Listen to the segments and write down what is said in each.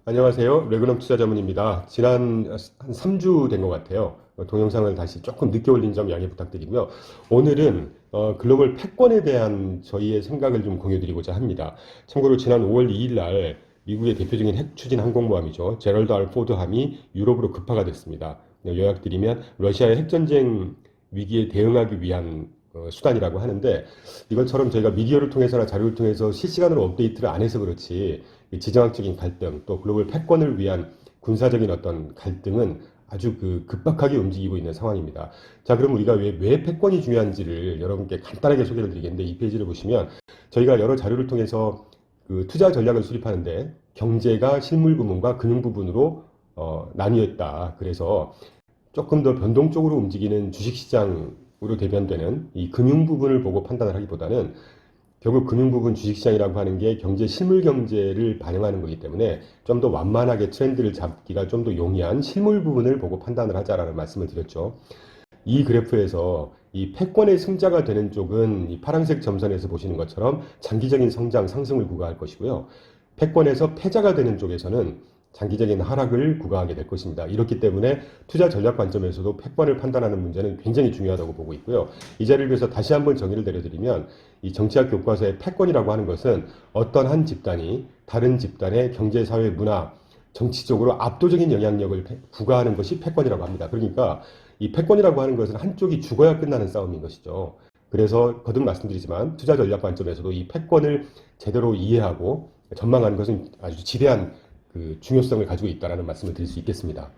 안녕하세요. 레그넘 투자자문입니다. 지난 한 3주 된 것 같아요. 동영상을 다시 조금 늦게 올린 점 양해 부탁드리고요. 오늘은 글로벌 패권에 대한 저희의 생각을 좀 공유드리고자 합니다. 참고로 지난 5월 2일 날 미국의 대표적인 핵 추진 항공모함이죠. 제럴드 R. 포드함이 유럽으로 급파가 됐습니다. 요약드리면 러시아의 핵전쟁 위기에 대응하기 위한 수단이라고 하는데, 이것처럼 저희가 미디어를 통해서나 자료를 통해서 실시간으로 업데이트를 안 해서 그렇지 이 지정학적인 갈등, 또 글로벌 패권을 위한 군사적인 어떤 갈등은 아주 급박하게 움직이고 있는 상황입니다. 자, 그럼 우리가 왜 패권이 중요한지를 여러분께 간단하게 소개를 드리겠는데, 이 페이지를 보시면 저희가 여러 자료를 통해서 투자 전략을 수립하는데 경제가 실물 부분과 금융 부분으로 나뉘어 있다. 그래서 조금 더 변동적으로 움직이는 주식시장으로 대변되는 이 금융 부분을 보고 판단을 하기보다는, 결국 금융 부분 주식시장이라고 하는 게 경제 실물 경제를 반영하는 거기 때문에 좀 더 완만하게 트렌드를 잡기가 좀 더 용이한 실물 부분을 보고 판단을 하자라는 말씀을 드렸죠. 이 그래프에서 이 패권의 승자가 되는 쪽은 이 파란색 점선에서 보시는 것처럼 장기적인 성장, 상승을 구가할 것이고요. 패권에서 패자가 되는 쪽에서는 장기적인 하락을 구가하게 될 것입니다. 이렇기 때문에 투자 전략 관점에서도 패권을 판단하는 문제는 굉장히 중요하다고 보고 있고요. 이 자리를 위해서 다시 한번 정의를 내려드리면, 이 정치학 교과서의 패권이라고 하는 것은 어떤 한 집단이 다른 집단의 경제, 사회, 문화, 정치적으로 압도적인 영향력을 부과하는 것이 패권이라고 합니다. 그러니까 이 패권이라고 하는 것은 한쪽이 죽어야 끝나는 싸움인 것이죠. 그래서 거듭 말씀드리지만 투자 전략 관점에서도 이 패권을 제대로 이해하고 전망하는 것은 아주 지대한 중요성을 가지고 있다는 말씀을 드릴 수 있겠습니다.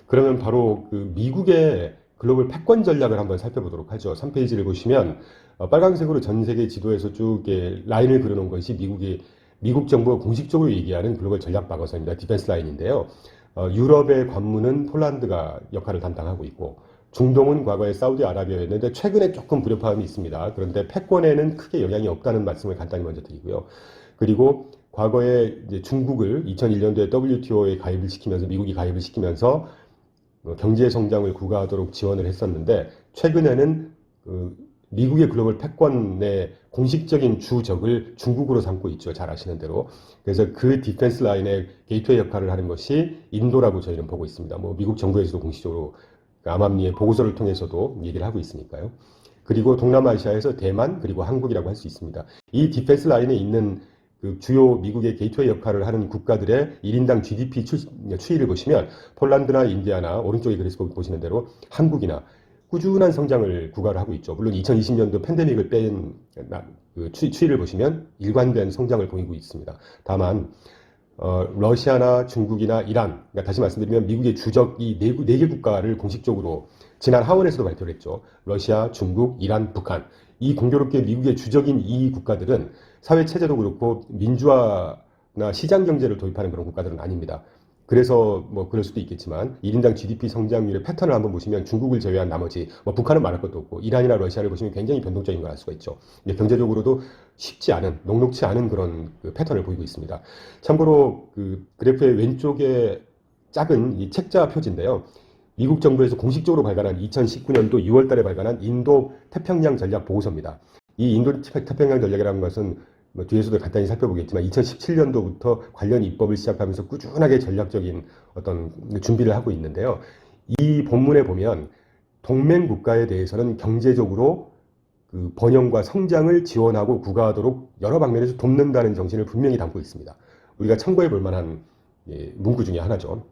그러면 바로 미국의 글로벌 패권 전략을 한번 살펴보도록 하죠. 3페이지를 보시면 빨간색으로 전 세계 지도에서 쭉 라인을 그려놓은 것이 미국 정부가 공식적으로 얘기하는 글로벌 전략 방어선입니다. 디펜스 라인인데요. 유럽의 관문은 폴란드가 역할을 담당하고 있고, 중동은 과거에 사우디아라비아였는데 최근에 조금 불협화음이 있습니다. 그런데 패권에는 크게 영향이 없다는 말씀을 간단히 먼저 드리고요. 그리고 과거에 이제 중국을 2001년도에 WTO에 가입을 시키면서, 미국이 가입을 시키면서 경제 성장을 구가하도록 지원을 했었는데, 최근에는 미국의 글로벌 패권의 공식적인 주적을 중국으로 삼고 있죠. 잘 아시는 대로. 그래서 그 디펜스 라인의 게이트웨이 역할을 하는 것이 인도라고 저희는 보고 있습니다. 미국 정부에서도 공식적으로 암암리의 보고서를 통해서도 얘기를 하고 있으니까요. 그리고 동남아시아에서 대만, 그리고 한국이라고 할 수 있습니다. 이 디펜스 라인에 있는 주요 미국의 게이트웨이 역할을 하는 국가들의 1인당 GDP 추이를 보시면, 폴란드나 인디아나, 오른쪽에 그래서 보시는 대로 한국이나 꾸준한 성장을 구가를 하고 있죠. 물론 2020년도 팬데믹을 뺀 추이를 보시면 일관된 성장을 보이고 있습니다. 다만 러시아나 중국이나 이란, 그러니까 다시 말씀드리면 미국의 주적 이 네 개 국가를 공식적으로 지난 하원에서도 발표를 했죠. 러시아, 중국, 이란, 북한. 이 공교롭게 미국의 주적인 이 국가들은 사회 체제도 그렇고 민주화나 시장 경제를 도입하는 그런 국가들은 아닙니다. 그래서 그럴 수도 있겠지만 1인당 GDP 성장률의 패턴을 한번 보시면 중국을 제외한 나머지, 북한은 말할 것도 없고 이란이나 러시아를 보시면 굉장히 변동적인 걸 알 수가 있죠. 경제적으로도 쉽지 않은, 녹록치 않은 그런 패턴을 보이고 있습니다. 참고로 그래프의 왼쪽에 작은 이 책자 표지인데요. 미국 정부에서 공식적으로 발간한 2019년도 6월 달에 발간한 인도 태평양 전략 보고서입니다. 이 인도 태평양 전략이라는 것은 뒤에서도 간단히 살펴보겠지만 2017년도부터 관련 입법을 시작하면서 꾸준하게 전략적인 어떤 준비를 하고 있는데요. 이 본문에 보면 동맹 국가에 대해서는 경제적으로 번영과 성장을 지원하고 구가하도록 여러 방면에서 돕는다는 정신을 분명히 담고 있습니다. 우리가 참고해 볼 만한 문구 중에 하나죠.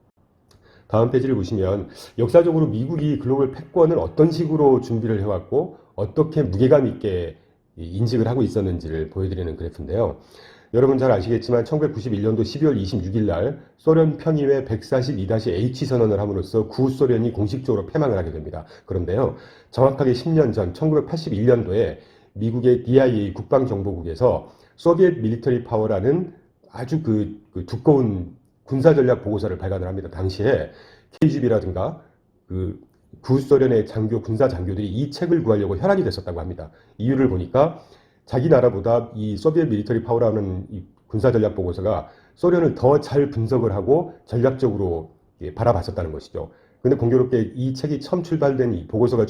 다음 페이지를 보시면 역사적으로 미국이 글로벌 패권을 어떤 식으로 준비를 해왔고 어떻게 무게감 있게 인식을 하고 있었는지를 보여드리는 그래프인데요. 여러분 잘 아시겠지만 1991년도 12월 26일 날 소련 평의회 142-H 선언을 함으로써 구소련이 공식적으로 패망을 하게 됩니다. 그런데요, 정확하게 10년 전 1981년도에 미국의 DIA 국방정보국에서 소비에트 밀리터리 파워라는 아주 두꺼운 군사전략 보고서를 발간을 합니다. 당시에 KGB라든가 구소련의 군사 장교들이 이 책을 구하려고 혈안이 됐었다고 합니다. 이유를 보니까 자기 나라보다 이 소비에트 밀리터리 파워라는 이 군사전략 보고서가 소련을 더 잘 분석을 하고 전략적으로 바라봤었다는 것이죠. 근데 공교롭게 이 책이 처음 보고서가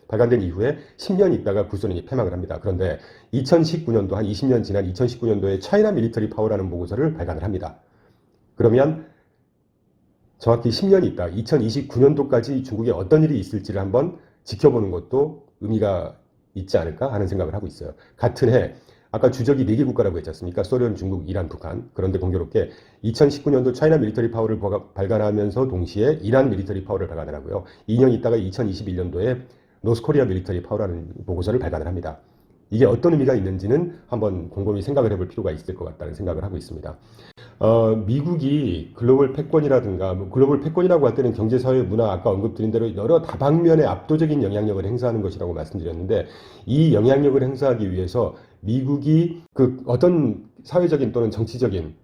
발간된 이후에 10년 있다가 구소련이 패망을 합니다. 그런데 2019년도, 한 20년 지난 2019년도에 차이나 밀리터리 파워라는 보고서를 발간을 합니다. 그러면 정확히 10년이 있다. 2029년도까지 중국에 어떤 일이 있을지를 한번 지켜보는 것도 의미가 있지 않을까 하는 생각을 하고 있어요. 같은 해, 아까 주적이 4개 국가라고 했지 않습니까? 소련, 중국, 이란, 북한. 그런데 공교롭게 2019년도 차이나 밀리터리 파워를 발간하면서 동시에 이란 밀리터리 파워를 발간을 하고요. 2년 있다가 2021년도에 노스코리아 밀리터리 파워라는 보고서를 발간을 합니다. 이게 어떤 의미가 있는지는 한번 곰곰이 생각을 해볼 필요가 있을 것 같다는 생각을 하고 있습니다. 미국이 글로벌 패권이라든가, 글로벌 패권이라고 할 때는 경제, 사회, 문화, 아까 언급드린 대로 여러 다방면의 압도적인 영향력을 행사하는 것이라고 말씀드렸는데, 이 영향력을 행사하기 위해서 미국이 그 어떤 사회적인 또는 정치적인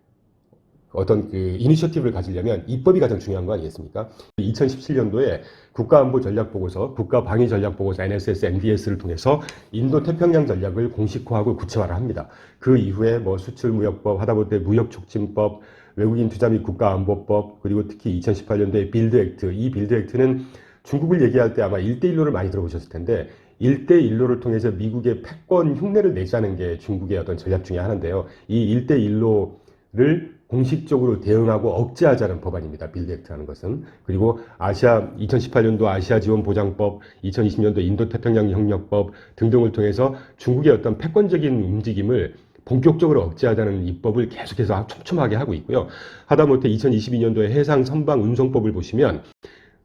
어떤 그 이니셔티브를 가지려면 입법이 가장 중요한 거 아니겠습니까? 2017년도에 국가안보전략보고서, 국가방위전략보고서 NSS, NDS를 통해서 인도태평양 전략을 공식화하고 구체화를 합니다. 그 이후에 뭐 수출무역법, 하다못해 무역촉진법, 외국인 투자 및 국가안보법, 그리고 특히 2018년도에 빌드액트, 이 빌드액트는 중국을 얘기할 때 아마 1대1로를 많이 들어보셨을 텐데 1대1로를 통해서 미국의 패권 흉내를 내자는 게 중국의 어떤 전략 중에 하나인데요. 이 1대1로를 공식적으로 대응하고 억제하자는 법안입니다. 빌드액트라는 것은. 그리고 2018년도 아시아 지원 보장법, 2020년도 인도태평양 협력법 등등을 통해서 중국의 어떤 패권적인 움직임을 본격적으로 억제하자는 입법을 계속해서 촘촘하게 하고 있고요. 하다못해 2022년도에 해상 선박 운송법을 보시면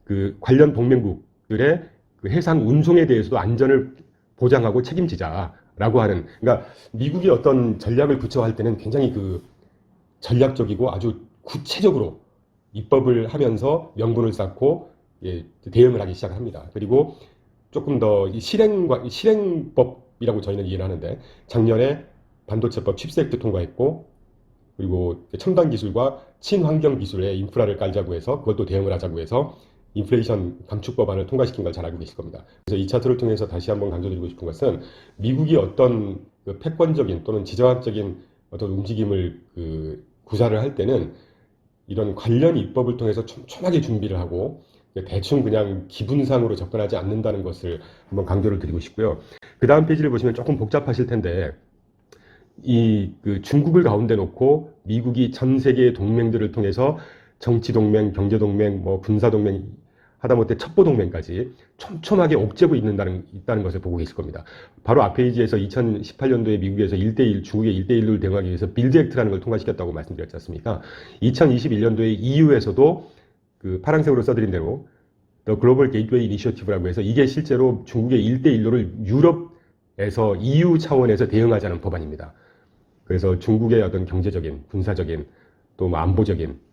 그 관련 동맹국들의 그 해상 운송에 대해서도 안전을 보장하고 책임지자라고 하는, 그러니까 미국이 어떤 전략을 구체화할 때는 굉장히 그 전략적이고 아주 구체적으로 입법을 하면서 명분을 쌓고 대응을 하기 시작합니다. 그리고 조금 더 실행법이라고 저희는 이해를 하는데, 작년에 반도체법 칩스 액트 통과했고, 그리고 첨단 기술과 친환경 기술의 인프라를 깔자고 해서 그것도 대응을 하자고 해서 인플레이션 감축법안을 통과시킨 걸 잘 알고 계실 겁니다. 그래서 이 차트를 통해서 다시 한번 강조드리고 싶은 것은, 미국이 어떤 그 패권적인 또는 지정학적인 어떤 움직임을 구사를 할 때는 이런 관련 입법을 통해서 촘촘하게 준비를 하고 대충 그냥 기분상으로 접근하지 않는다는 것을 한번 강조를 드리고 싶고요. 그 다음 페이지를 보시면 조금 복잡하실 텐데, 중국을 가운데 놓고 미국이 전 세계의 동맹들을 통해서 정치동맹, 경제동맹, 뭐 군사동맹, 하다못해 첩보동맹까지 촘촘하게 옥죄고 있다는 것을 보고 계실 겁니다. 바로 앞 페이지에서 2018년도에 미국에서 1대1, 중국의 1대1로 대응하기 위해서 빌드액트라는 걸 통과시켰다고 말씀드렸지 않습니까? 2021년도에 EU에서도 그 파란색으로 써드린 대로 The Global Gateway Initiative라고 해서 이게 실제로 중국의 1대1로를 유럽에서 EU 차원에서 대응하자는 법안입니다. 그래서 중국의 어떤 경제적인, 군사적인, 또 뭐 안보적인,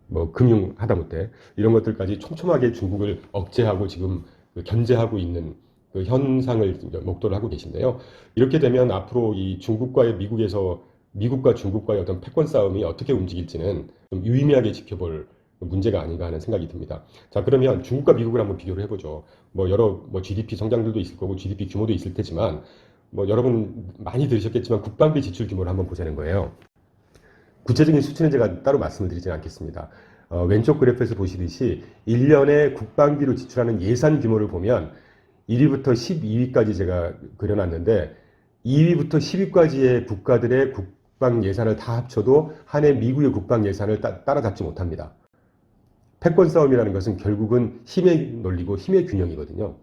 뭐 금융 하다못해 이런 것들까지 촘촘하게 중국을 억제하고 지금 견제하고 있는 그 현상을 목도를 하고 계신데요. 이렇게 되면 앞으로 이 중국과의 미국과 중국과의 어떤 패권 싸움이 어떻게 움직일지는 좀 유의미하게 지켜볼 문제가 아닌가 하는 생각이 듭니다. 자, 그러면 중국과 미국을 한번 비교를 해보죠. 뭐 GDP 성장률도 있을 거고 GDP 규모도 있을 테지만, 뭐 여러분 많이 들으셨겠지만 국방비 지출 규모를 한번 보자는 거예요. 구체적인 수치는 제가 따로 말씀을 드리지는 않겠습니다. 왼쪽 그래프에서 보시듯이 1년에 국방비로 지출하는 예산 규모를 보면 1위부터 12위까지 제가 그려놨는데, 2위부터 10위까지의 국가들의 국방 예산을 다 합쳐도 한 해 미국의 국방 예산을 따라잡지 못합니다. 패권 싸움이라는 것은 결국은 힘의 논리고 힘의 균형이거든요.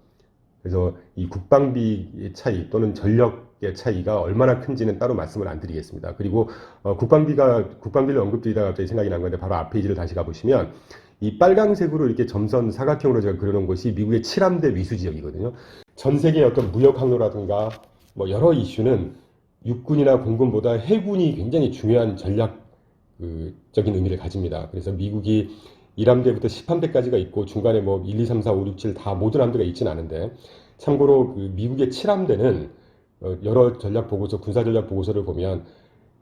그래서 이 국방비의 차이 또는 전력의 차이가 얼마나 큰지는 따로 말씀을 안 드리겠습니다. 그리고 국방비를 언급드리다가 갑자기 생각이 난 건데, 바로 앞 페이지를 다시 가보시면 이 빨강색으로 이렇게 점선 사각형으로 제가 그려놓은 것이 미국의 7함대 위수 지역이거든요. 전 세계의 어떤 무역 항로라든가 뭐 여러 이슈는 육군이나 공군보다 해군이 굉장히 중요한 전략적인 의미를 가집니다. 그래서 미국이 1함대부터 10함대까지가 있고 중간에 뭐 1, 2, 3, 4, 5, 6, 7 다 모든 함대가 있진 않은데, 참고로 미국의 7함대는 여러 전략 보고서, 군사 전략 보고서를 보면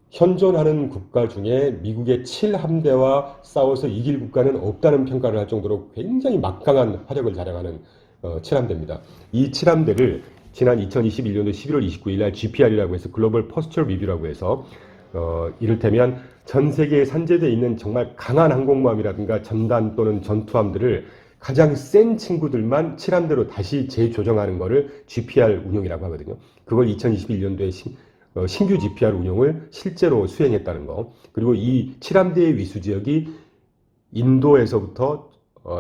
현존하는 국가 중에 미국의 7함대와 싸워서 이길 국가는 없다는 평가를 할 정도로 굉장히 막강한 화력을 자랑하는 7함대입니다. 이 7함대를 지난 2021년도 11월 29일 날 GPR이라고 해서 글로벌 포스처 리뷰라고 해서 이를테면 전 세계에 산재되어 있는 정말 강한 항공모함이라든가 전단 또는 전투함들을 가장 센 친구들만 7함대로 다시 재조정하는 거를 GPR 운용이라고 하거든요. 그걸 2021년도에 신규 GPR 운용을 실제로 수행했다는 거. 그리고 이 칠함대의 위수 지역이 인도에서부터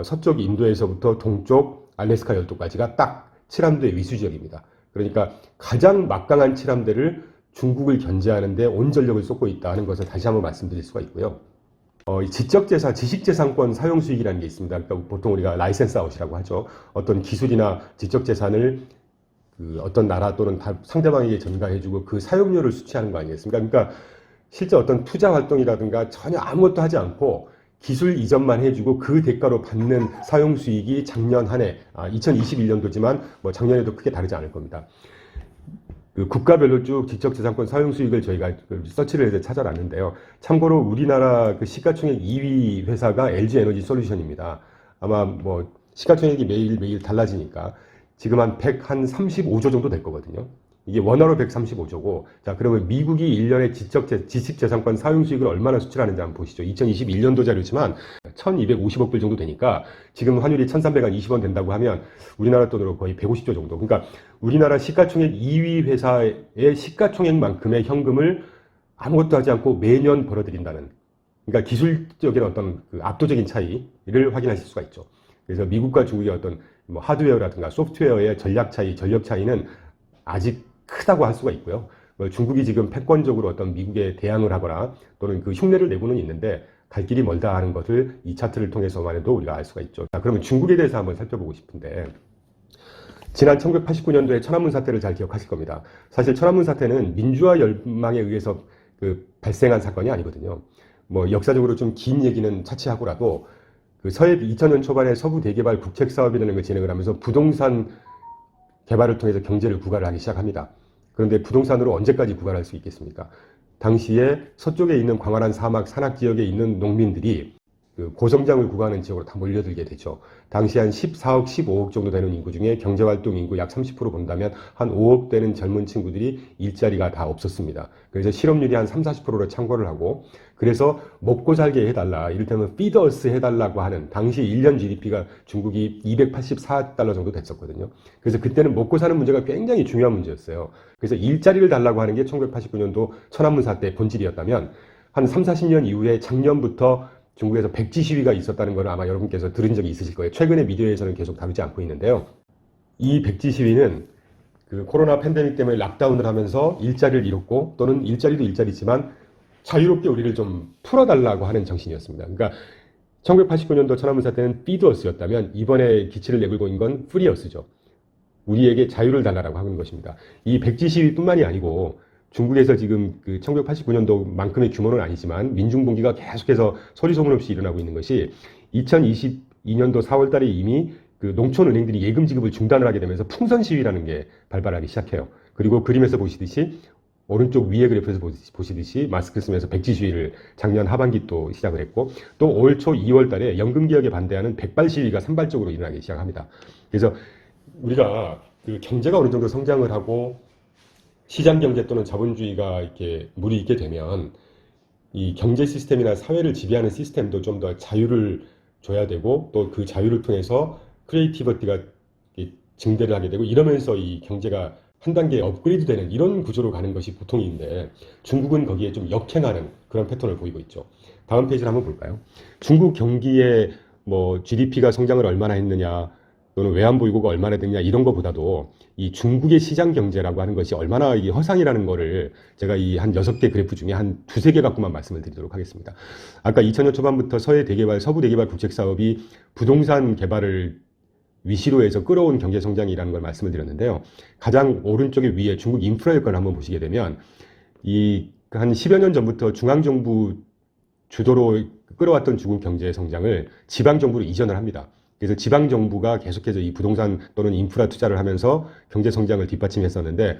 서쪽 인도에서부터 동쪽 알래스카 열도까지가 딱 칠함대 위수 지역입니다. 그러니까 가장 막강한 칠함대를 중국을 견제하는데 온 전력을 쏟고 있다는 것을 다시 한번 말씀드릴 수가 있고요. 지적재산, 지식재산권 사용수익이라는 게 있습니다. 그러니까 보통 우리가 라이센스 아웃이라고 하죠. 어떤 기술이나 지적재산을 어떤 나라 또는 상대방에게 전가해주고 그 사용료를 수취하는 거 아니겠습니까? 그러니까 실제 어떤 투자 활동이라든가 전혀 아무것도 하지 않고 기술 이전만 해주고 그 대가로 받는 사용 수익이 작년 한 해, 2021년도지만 뭐 작년에도 크게 다르지 않을 겁니다. 국가별로 쭉 지적재산권 사용 수익을 저희가 서치를 해서 찾아놨는데요. 참고로 우리나라 시가총액 2위 회사가 LG 에너지 솔루션입니다. 아마 뭐 시가총액이 매일 달라지니까 지금 한 135조 정도 될 거거든요. 이게 원화로 135조고, 자, 그러면 미국이 1년에 지식재산권 사용수익을 얼마나 수출하는지 한번 보시죠. 2021년도 자료지만 1250억 불 정도 되니까 지금 환율이 1320원 된다고 하면 우리나라 돈으로 거의 150조 정도. 그러니까 우리나라 시가총액 2위 회사의 시가총액만큼의 현금을 아무것도 하지 않고 매년 벌어들인다는, 그러니까 기술적인 어떤 압도적인 차이를 확인하실 수가 있죠. 그래서 미국과 중국의 어떤 뭐 하드웨어라든가 소프트웨어의 전력 차이는 아직 크다고 할 수가 있고요. 중국이 지금 패권적으로 어떤 미국에 대항을 하거나 또는 그 흉내를 내고는 있는데 갈 길이 멀다 하는 것을 이 차트를 통해서만 해도 우리가 알 수가 있죠. 자, 그러면 중국에 대해서 한번 살펴보고 싶은데, 지난 1989년도에 천안문 사태를 잘 기억하실 겁니다. 사실 천안문 사태는 민주화 열망에 의해서 발생한 사건이 아니거든요. 뭐 역사적으로 좀 긴 얘기는 차치하고라도 서해 2000년 초반에 서부 대개발 국책 사업이라는 걸 진행을 하면서 부동산 개발을 통해서 경제를 구가를 하기 시작합니다. 그런데 부동산으로 언제까지 구가할 수 있겠습니까? 당시에 서쪽에 있는 광활한 사막 산악 지역에 있는 농민들이 고성장을 구가하는 지역으로 다 몰려들게 되죠. 당시 한 14억, 15억 정도 되는 인구 중에 경제활동 인구 약 30% 본다면 한 5억 되는 젊은 친구들이 일자리가 다 없었습니다. 그래서 실업률이 한 30-40%로 창궐을 하고, 그래서 먹고 살게 해달라, 이를테면 feed us 해달라고 하는, 당시 1년 GDP가 중국이 284달러 정도 됐었거든요. 그래서 그때는 먹고 사는 문제가 굉장히 중요한 문제였어요. 그래서 일자리를 달라고 하는 게 1989년도 천안문 사태의 본질이었다면, 한 30-40년 이후에 작년부터 중국에서 백지 시위가 있었다는 걸 아마 여러분께서 들은 적이 있으실 거예요. 최근에 미디어에서는 계속 다루지 않고 있는데요. 이 백지 시위는 코로나 팬데믹 때문에 락다운을 하면서 일자리를 잃었고, 또는 일자리도 일자리지만 자유롭게 우리를 좀 풀어달라고 하는 정신이었습니다. 그러니까 1989년도 천안문 사태는 feed-us였다면 이번에 기치를 내걸고 있는 건 free-us죠. 우리에게 자유를 달라고 하는 것입니다. 이 백지 시위뿐만이 아니고 중국에서 지금 1989년도만큼의 규모는 아니지만 민중봉기가 계속해서 소리 소문 없이 일어나고 있는 것이 2022년도 4월 달에 이미 농촌은행들이 예금 지급을 중단을 하게 되면서 풍선 시위라는 게 발발하기 시작해요. 그리고 그림에서 보시듯이 오른쪽 위에 그래프에서 보시듯이 마스크 쓰면서 백지 시위를 작년 하반기 또 시작을 했고, 또 올 초 2월 달에 연금개혁에 반대하는 백발 시위가 산발적으로 일어나기 시작합니다. 그래서 우리가 경제가 어느 정도 성장을 하고 시장 경제 또는 자본주의가 이렇게 물이 있게 되면 이 경제 시스템이나 사회를 지배하는 시스템도 좀 더 자유를 줘야 되고, 또 그 자유를 통해서 크리에이티비티가 증대를 하게 되고, 이러면서 이 경제가 한 단계 업그레이드 되는 이런 구조로 가는 것이 보통인데, 중국은 거기에 좀 역행하는 그런 패턴을 보이고 있죠. 다음 페이지를 한번 볼까요? 중국 경기의 뭐 GDP가 성장을 얼마나 했느냐, 또는 외환보유고가 얼마나 됐냐, 이런 것보다도 이 중국의 시장 경제라고 하는 것이 얼마나 이게 허상이라는 거를 제가 이 한 6개 그래프 중에 한 2-3개 갖고만 말씀을 드리도록 하겠습니다. 아까 2000년 초반부터 서해 대개발, 서부 대개발 국책 사업이 부동산 개발을 위시로 해서 끌어온 경제 성장이라는 걸 말씀을 드렸는데요. 가장 오른쪽에 위에 중국 인프라 여건을 한번 보시게 되면 이 한 10여 년 전부터 중앙정부 주도로 끌어왔던 중국 경제 성장을 지방정부로 이전을 합니다. 그래서 지방정부가 계속해서 이 부동산 또는 인프라 투자를 하면서 경제 성장을 뒷받침했었는데,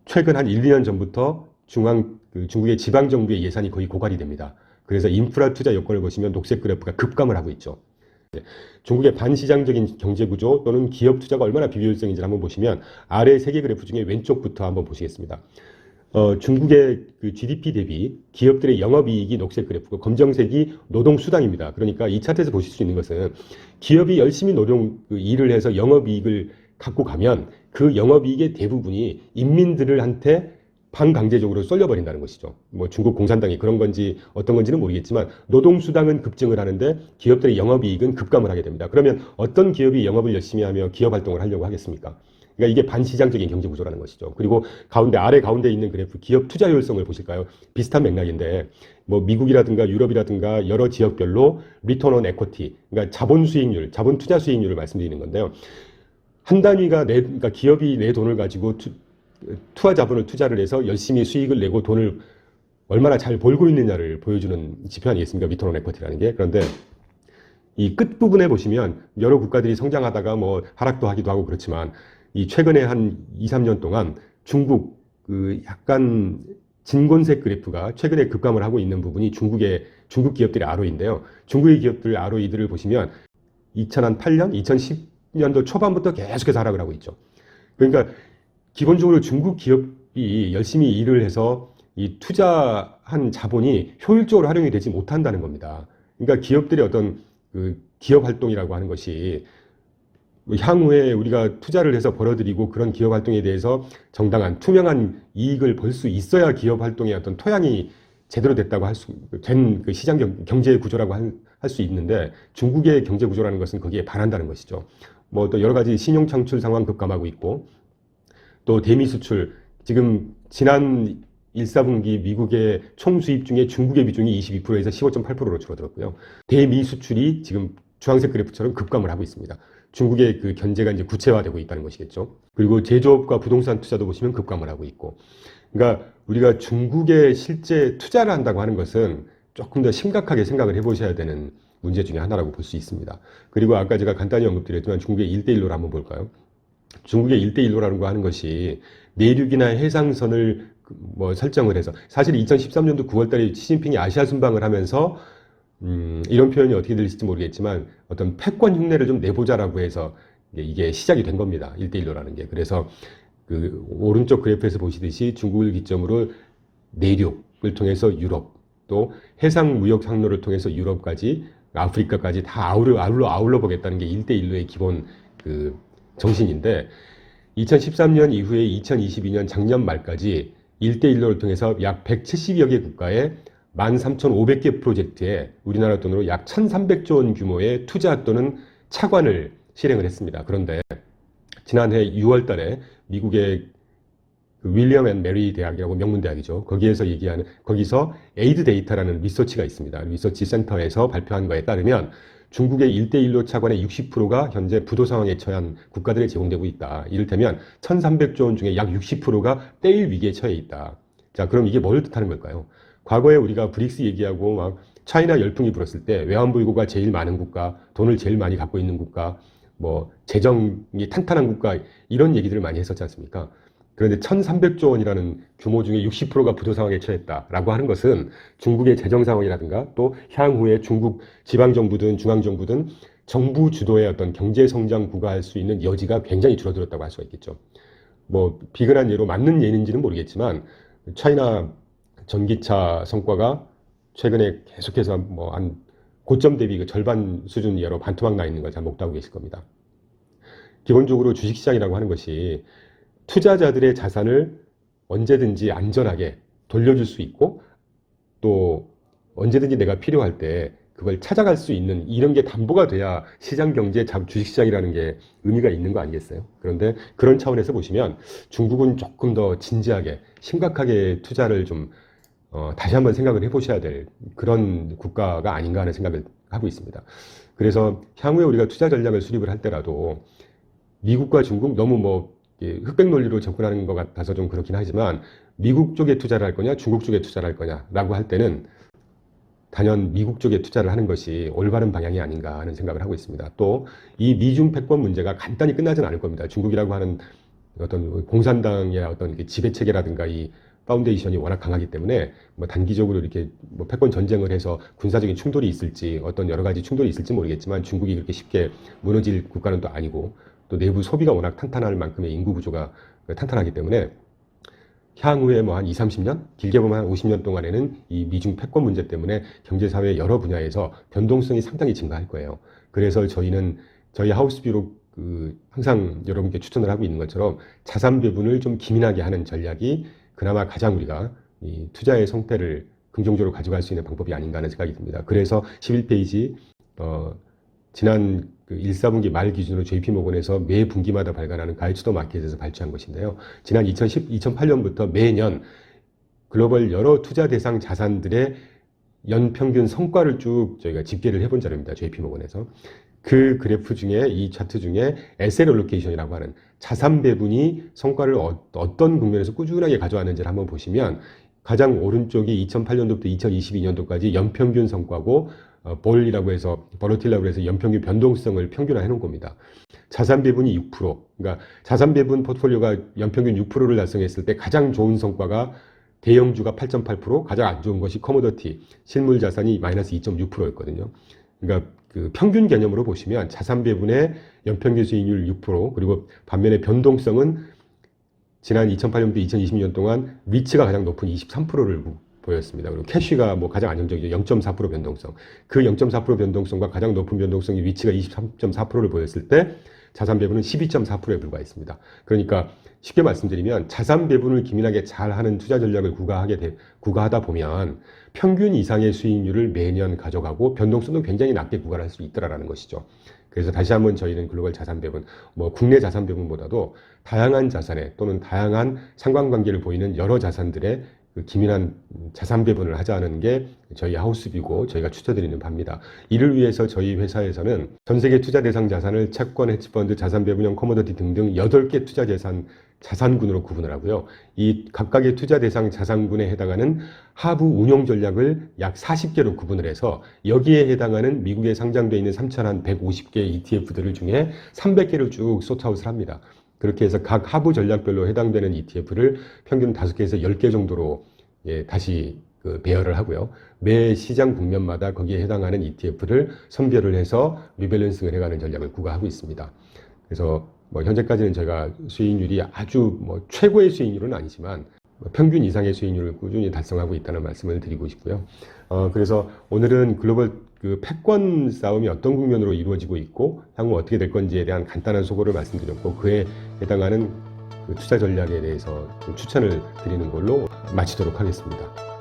최근 한 1-2년 전부터 중국의 지방정부의 예산이 거의 고갈이 됩니다. 그래서 인프라 투자 여건을 보시면 녹색 그래프가 급감을 하고 있죠. 중국의 반시장적인 경제구조 또는 기업 투자가 얼마나 비효율성인지 한번 보시면 아래 3개 그래프 중에 왼쪽부터 한번 보시겠습니다. 중국의 GDP 대비 기업들의 영업이익이 녹색 그래프고 검정색이 노동수당입니다. 그러니까 이 차트에서 보실 수 있는 것은 기업이 열심히 일을 해서 영업이익을 갖고 가면 그 영업이익의 대부분이 인민들한테 반강제적으로 쏠려버린다는 것이죠. 뭐 중국 공산당이 그런 건지 어떤 건지는 모르겠지만 노동수당은 급증을 하는데 기업들의 영업이익은 급감을 하게 됩니다. 그러면 어떤 기업이 영업을 열심히 하며 기업 활동을 하려고 하겠습니까? 그러니까 이게 반시장적인 경제 구조라는 것이죠. 그리고 아래 가운데 있는 그래프 기업 투자 효율성을 보실까요? 비슷한 맥락인데 뭐 미국이라든가 유럽이라든가 여러 지역별로 리턴 온 에쿼티, 그러니까 자본 수익률, 자본 투자 수익률을 말씀드리는 건데요. 한 단위가 그러니까 기업이 내 돈을 가지고 투하 자본을 투자를 해서 열심히 수익을 내고 돈을 얼마나 잘 벌고 있느냐를 보여주는 지표 아니겠습니까? 리턴 온 에쿼티라는 게. 그런데 이 끝부분에 보시면 여러 국가들이 성장하다가 뭐 하락도 하기도 하고 그렇지만 이 최근에 한 2, 3년 동안 중국 그 약간 진곤색 그래프가 최근에 급감을 하고 있는 부분이 중국 기업들의 ROE인데요. 중국의 기업들 ROE들을 보시면 2008년, 2010년도 초반부터 계속해서 하락을 하고 있죠. 그러니까 기본적으로 중국 기업이 열심히 일을 해서 이 투자한 자본이 효율적으로 활용이 되지 못한다는 겁니다. 그러니까 기업들의 어떤 그 기업 활동이라고 하는 것이 향후에 우리가 투자를 해서 벌어들이고 그런 기업 활동에 대해서 정당한 투명한 이익을 벌 수 있어야 기업 활동의 어떤 토양이 제대로 됐다고 된 그 시장 경제 구조라고 할 수 있는데 중국의 경제 구조라는 것은 거기에 반한다는 것이죠. 뭐 또 여러 가지 신용 창출 상황 급감하고 있고 또 대미 수출 지금 지난 1, 4분기 미국의 총 수입 중에 중국의 비중이 22%에서 15.8%로 줄어들었고요. 대미 수출이 지금 주황색 그래프처럼 급감을 하고 있습니다. 중국의 그 견제가 이제 구체화되고 있다는 것이겠죠. 그리고 제조업과 부동산 투자도 보시면 급감을 하고 있고. 그러니까 우리가 중국에 실제 투자를 한다고 하는 것은 조금 더 심각하게 생각을 해보셔야 되는 문제 중에 하나라고 볼 수 있습니다. 그리고 아까 제가 간단히 언급드렸지만 중국의 1대1로를 한번 볼까요? 중국의 1대1로라는 거 하는 것이 내륙이나 해상선을 뭐 설정을 해서 사실 2013년도 9월달에 시진핑이 아시아 순방을 하면서 이런 표현이 어떻게 들릴지 모르겠지만 어떤 패권 흉내를 좀 내보자라고 해서 이게 시작이 된 겁니다. 1대1로라는 게. 그래서 그 오른쪽 그래프에서 보시듯이 중국을 기점으로 내륙을 통해서 유럽, 또 해상 무역 항로를 통해서 유럽까지 아프리카까지 다 아울러 보겠다는 게 1대1로의 기본 그 정신인데 2013년 이후에 2022년 작년 말까지 1대1로를 통해서 약 170여 개 국가에 13,500개 프로젝트에 우리나라 돈으로 약 1,300조 원 규모의 투자 또는 차관을 실행을 했습니다. 그런데 지난해 6월 달에 미국의 그 윌리엄 앤 메리 대학이라고 명문대학이죠. 거기서 에이드 데이터라는 리서치가 있습니다. 리서치 센터에서 발표한 거에 따르면 중국의 1대1로 차관의 60%가 현재 부도 상황에 처한 국가들에 제공되고 있다. 이를테면 1,300조 원 중에 약 60%가 떼일 위기에 처해 있다. 자, 그럼 이게 뭘 뜻하는 걸까요? 과거에 우리가 브릭스 얘기하고 막 차이나 열풍이 불었을 때 외환보유고가 제일 많은 국가, 돈을 제일 많이 갖고 있는 국가, 뭐 재정이 탄탄한 국가 이런 얘기들을 많이 했었지 않습니까? 그런데 1,300조 원이라는 규모 중에 60%가 부도 상황에 처했다라고 하는 것은 중국의 재정 상황이라든가 또 향후에 중국 지방정부든 중앙정부든 정부 주도의 어떤 경제 성장 구가할 수 있는 여지가 굉장히 줄어들었다고 할 수가 있겠죠. 뭐 비근한 예로 맞는 예인지는 모르겠지만 차이나 전기차 성과가 최근에 계속해서 뭐 한 고점 대비 그 절반 수준 이하로 반토막 나 있는 걸 잘 목도하고 계실 겁니다. 기본적으로 주식시장이라고 하는 것이 투자자들의 자산을 언제든지 안전하게 돌려줄 수 있고 또 언제든지 내가 필요할 때 그걸 찾아갈 수 있는 이런 게 담보가 돼야 시장 경제, 주식시장이라는 게 의미가 있는 거 아니겠어요? 그런데 그런 차원에서 보시면 중국은 조금 더 진지하게 심각하게 투자를 좀 다시 한번 생각을 해보셔야 될 그런 국가가 아닌가 하는 생각을 하고 있습니다. 그래서 향후에 우리가 투자 전략을 수립을 할 때라도 미국과 중국 너무 뭐 흑백 논리로 접근하는 것 같아서 좀 그렇긴 하지만 미국 쪽에 투자를 할 거냐 중국 쪽에 투자를 할 거냐라고 할 때는 단연 미국 쪽에 투자를 하는 것이 올바른 방향이 아닌가 하는 생각을 하고 있습니다. 또 이 미중 패권 문제가 간단히 끝나지는 않을 겁니다. 중국이라고 하는 어떤 공산당의 어떤 지배체계라든가 이 파운데이션이 워낙 강하기 때문에 뭐 단기적으로 이렇게 뭐 패권 전쟁을 해서 군사적인 충돌이 있을지 어떤 여러 가지 충돌이 있을지 모르겠지만 중국이 그렇게 쉽게 무너질 국가는 또 아니고 또 내부 소비가 워낙 탄탄할 만큼의 인구 구조가 탄탄하기 때문에 향후에 뭐 한 2, 30년, 길게 보면 한 50년 동안에는 이 미중 패권 문제 때문에 경제사회 여러 분야에서 변동성이 상당히 증가할 거예요. 그래서 저희 하우스비로 항상 여러분께 추천을 하고 있는 것처럼 자산 배분을 좀 기민하게 하는 전략이 그나마 가장 우리가 이 투자의 성패를 긍정적으로 가져갈 수 있는 방법이 아닌가 하는 생각이 듭니다. 그래서 11페이지 지난 1, 4분기 말 기준으로 JP모건에서 매 분기마다 발간하는 가이드 투 마켓에서 발표한 것인데요. 지난 2008년부터 매년 글로벌 여러 투자 대상 자산들의 연평균 성과를 쭉 저희가 집계를 해본 자료입니다. JP모건에서. 그 그래프 중에 이 차트 중에 에셋 얼로케이션이라고 하는 자산 배분이 성과를 어떤 국면에서 꾸준하게 가져왔는지를 한번 보시면 가장 오른쪽이 2008년도부터 2022년도까지 연평균 성과고 볼이라고 해서 버로틸라고 해서 연평균 변동성을 평균화해 놓은 겁니다. 자산 배분이 6%. 그러니까 자산 배분 포트폴리오가 연평균 6%를 달성했을 때 가장 좋은 성과가 대형주가 8.8%, 가장 안 좋은 것이 커모더티, 실물 자산이 마이너스 2.6%였거든요. 그러니까 그 평균 개념으로 보시면 자산 배분의 연평균 수익률 6%, 그리고 반면에 변동성은 지난 2008년부터 2020년 동안 위치가 가장 높은 23%를 보였습니다. 그리고 캐시가 뭐 가장 안정적이죠. 0.4% 변동성. 그 0.4% 변동성과 가장 높은 변동성의 위치가 23.4%를 보였을 때 자산 배분은 12.4%에 불과했습니다. 그러니까 쉽게 말씀드리면 자산 배분을 기민하게 잘하는 투자 전략을 구가하다 보면 평균 이상의 수익률을 매년 가져가고 변동성도 굉장히 낮게 구가할 수 있다라는 것이죠. 그래서 다시 한번 저희는 글로벌 자산 배분, 국내 자산 배분보다도 다양한 자산에 또는 다양한 상관관계를 보이는 여러 자산들의 그 기민한 자산 배분을 하자는 게 저희 하우스비고 저희가 추천드리는 바입니다. 이를 위해서 저희 회사에서는 전 세계 투자 대상 자산을 채권, 헤지펀드, 자산 배분형 커머더티 등등 8개 투자 자산군으로 구분을 하고요. 이 각각의 투자 대상 자산군에 해당하는 하부 운용 전략을 약 40개로 구분을 해서 여기에 해당하는 미국에 상장되어 있는 3,150개 ETF들 중에 300개를 쭉 소트아웃을 합니다. 그렇게 해서 각 하부 전략별로 해당되는 ETF를 평균 5개에서 10개 정도로 다시 배열을 하고요. 매 시장 국면마다 거기에 해당하는 ETF를 선별을 해서 리밸런싱을 해가는 전략을 구가하고 있습니다. 그래서 현재까지는 제가 수익률이 아주 최고의 수익률은 아니지만 평균 이상의 수익률을 꾸준히 달성하고 있다는 말씀을 드리고 싶고요. 그래서 오늘은 글로벌 패권 싸움이 어떤 국면으로 이루어지고 있고 향후 어떻게 될 건지에 대한 간단한 소거를 말씀드렸고 그에 해당하는 투자 전략에 대해서 좀 추천을 드리는 걸로 마치도록 하겠습니다.